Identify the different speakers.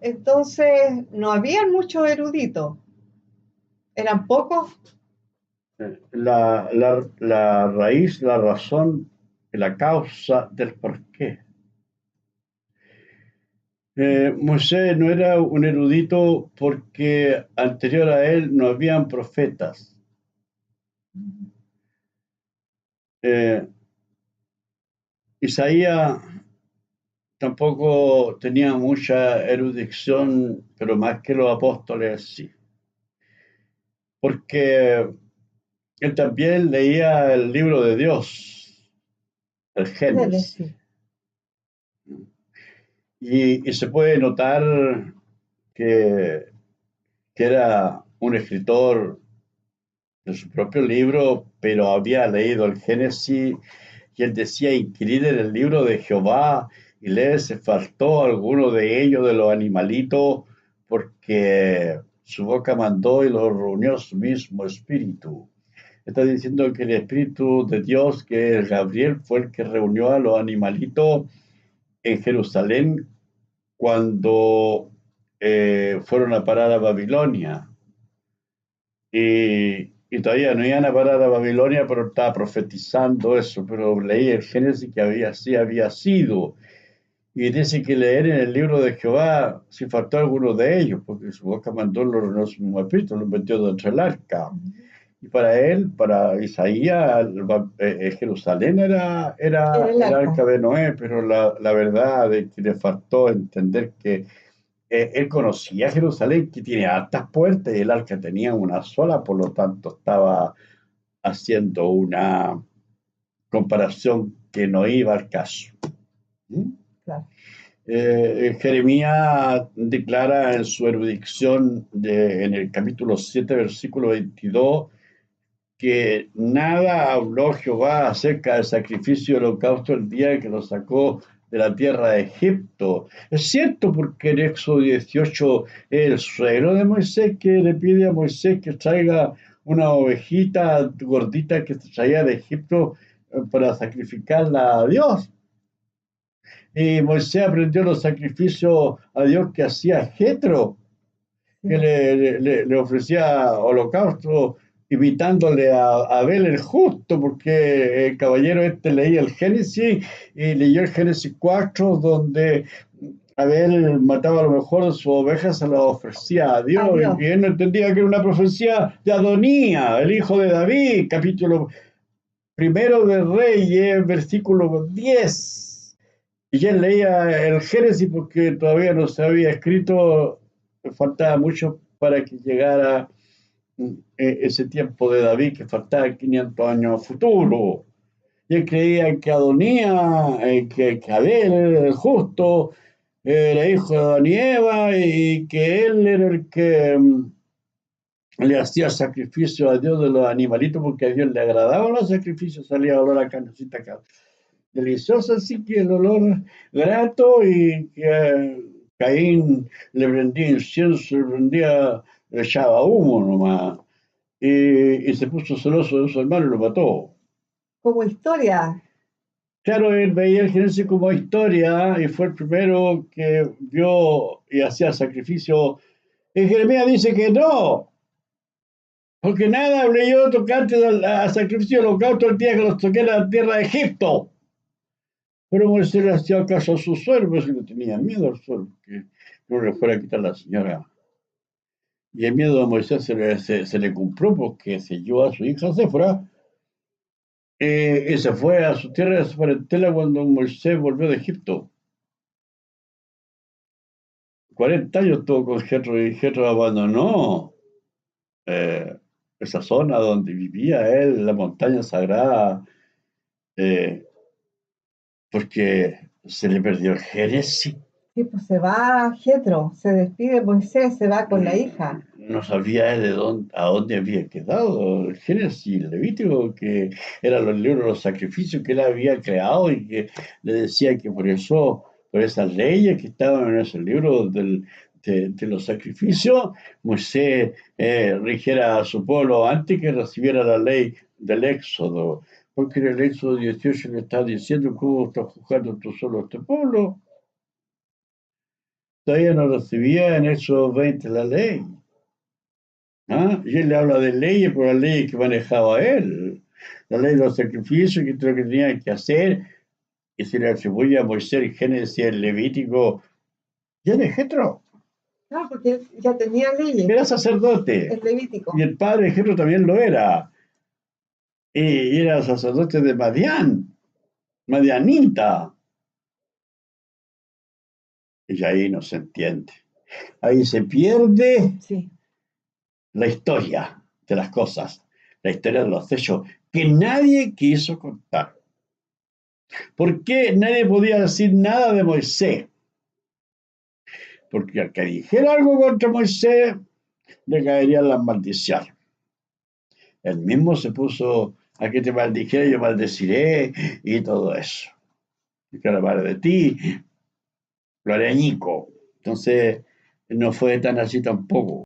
Speaker 1: Entonces, no habían muchos eruditos, eran pocos.
Speaker 2: La raíz, la razón, la causa del porqué. Moisés no era un erudito porque anterior a él no habían profetas. Eh, Isaías tampoco tenía mucha erudición, pero más que los apóstoles sí, porque él también leía el libro de Dios, el Génesis,
Speaker 1: Sí.
Speaker 2: y se puede notar que, que era un escritor de su propio libro, pero había leído el Génesis y él decía inquirir en el libro de Jehová y leer se faltó alguno de ellos, de los animalitos, porque su boca mandó y lo reunió su mismo espíritu. Está diciendo que el espíritu de Dios, que es Gabriel, fue el que reunió a los animalitos en Jerusalén cuando fueron a parar a Babilonia. Y todavía no iban a parar a Babilonia, pero estaba profetizando eso. Pero leí el Génesis que así había sido. Y dice que leer en el libro de Jehová si faltó alguno de ellos, porque su boca mandó los mismos espíritus, los metió dentro del arca. Y para él, para Isaías, Jerusalén
Speaker 1: Era el
Speaker 2: el arca
Speaker 1: arca.
Speaker 2: de Noé, pero la verdad es que le faltó entender que él conocía Jerusalén, que tiene altas puertas, y el arca tenía una sola, por lo tanto estaba haciendo una comparación que no iba al caso. ¿Mm?
Speaker 1: Claro.
Speaker 2: Jeremías declara en su erudición en el capítulo 7, versículo 22, que nada habló Jehová acerca del sacrificio del holocausto el día que lo sacó de la tierra de Egipto. Es cierto, porque en Éxodo 18 el suegro de Moisés que le pide a Moisés que traiga una ovejita gordita que se traía de Egipto para sacrificarla a Dios. Y Moisés aprendió los sacrificios a Dios que hacía Jetro, que
Speaker 1: Sí.
Speaker 2: le ofrecía holocausto imitándole a Abel el justo, porque el caballero este leía el Génesis y leyó el Génesis 4, donde Abel mataba a lo mejor de sus ovejas, se las ofrecía a Dios,
Speaker 1: Adiós.
Speaker 2: y él no entendía que era una profecía de Adonía, el hijo de David, capítulo primero de Reyes, versículo 10. Y él leía el Génesis porque todavía no se había escrito, faltaba mucho para que llegara ese tiempo de David, que faltaba 500 años a futuro. Y él creía que Adonía, que Abel era el justo, era hijo de Adán y Eva, y que él era el que le hacía sacrificio a Dios de los animalitos, porque a Dios le agradaban los sacrificios, salía olor a carnecita deliciosa, así que el olor grato, y que Caín le prendía incienso, le echaba humo nomás, y se puso celoso de su hermano y lo mató.
Speaker 1: Como historia.
Speaker 2: Claro, él veía el Génesis como historia y fue el primero que vio y hacía sacrificio. En Jeremías dice que no, porque nada hablé yo tocante al sacrificio del holocausto el día que los toqué en la tierra de Egipto. Pero Moisés le hacía caso a su suegro, y le tenía miedo al suegro, que no le fuera a quitar la señora. Y el miedo a Moisés se le cumplió porque selló a su hija Séfora, y se fue a su tierra de su parentela cuando Moisés volvió de Egipto. 40 años estuvo con Jetro y Jetro abandonó eh, esa zona donde vivía él, la montaña sagrada, eh, porque se le perdió el Génesis.
Speaker 1: Sí, pues se va Jetro, se despide Moisés, se va con la hija.
Speaker 2: No sabía él a dónde había quedado el Génesis y el Levítico, que eran los libros de los sacrificios que él había creado, y que le decía que por eso, por esas leyes que estaban en esos libros de los sacrificios, Moisés rigiera a su pueblo antes que recibiera la ley del Éxodo, porque en el Éxodo 18 le está diciendo: ¿cómo estás juzgando tú solo a este pueblo? todavía no recibía en Éxodo 20 la ley. ¿Ah? Y él le habla de leyes, por las leyes que manejaba él. La ley de los sacrificios, que es lo que tenían que hacer, y se le atribuye a Moisés en Génesis, el Levítico, y de Jetro.
Speaker 1: No, porque él ya tenía leyes,
Speaker 2: Era sacerdote,
Speaker 1: el Levítico.
Speaker 2: y el padre de Jetro también lo era. Y era sacerdote de Madián, Madianita. Y ahí no se entiende. Ahí se pierde
Speaker 1: Sí,
Speaker 2: la historia de las cosas, la historia de los hechos, que nadie quiso contar. ¿Por qué nadie podía decir nada de Moisés? Porque al que dijera algo contra Moisés, le caerían las maldiciones. Él mismo se puso a que te maldijera, yo maldeciré y todo eso. Y que hablar de ti, lo haré añico. Entonces, no fue tan así tampoco.